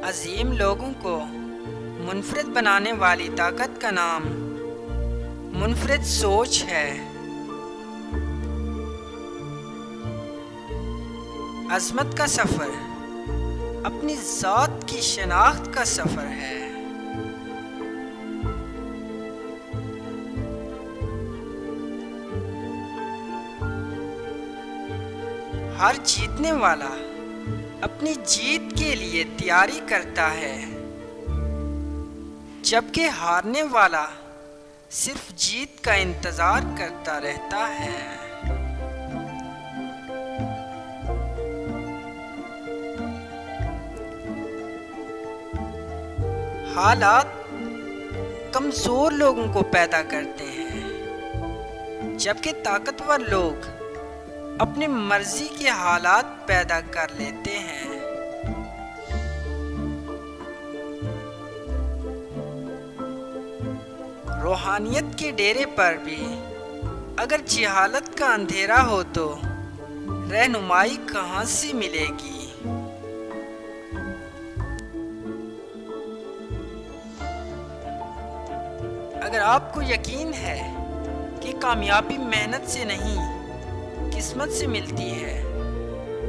عظیم لوگوں کو منفرد بنانے والی طاقت کا نام منفرد سوچ ہے۔ عظمت کا سفر اپنی ذات کی شناخت کا سفر ہے۔ ہر جیتنے والا اپنی جیت کے لیے تیاری کرتا ہے، جبکہ ہارنے والا صرف جیت کا انتظار کرتا رہتا ہے۔ حالات کمزور لوگوں کو پیدا کرتے ہیں، جبکہ طاقتور لوگ اپنی مرضی کے حالات پیدا کر لیتے ہیں۔ روحانیت کے ڈیرے پر بھی اگر جہالت کا اندھیرا ہو تو رہنمائی کہاں سے ملے گی؟ اگر آپ کو یقین ہے کہ کامیابی محنت سے نہیں قسمت سے ملتی ہے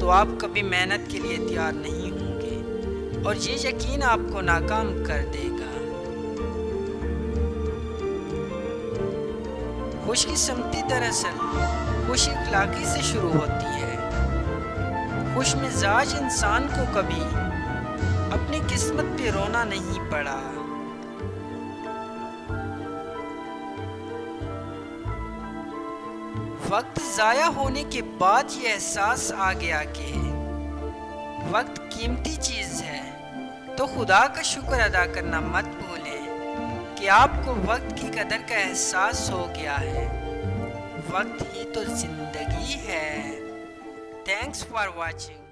تو آپ کبھی محنت کے لیے تیار نہیں ہوں گے، اور یہ یقین آپ کو ناکام کر دے گا۔ خوش قسمتی دراصل خوش اخلاقی سے شروع ہوتی ہے۔ خوش مزاج انسان کو کبھی اپنی قسمت پہ رونا نہیں پڑا۔ وقت ضائع ہونے کے بعد یہ احساس آ گیا کہ وقت قیمتی چیز ہے، تو خدا کا شکر ادا کرنا مت بھولیں کہ آپ کو وقت کی قدر کا احساس ہو گیا ہے۔ وقت ہی تو زندگی ہے۔ Thanks for watching.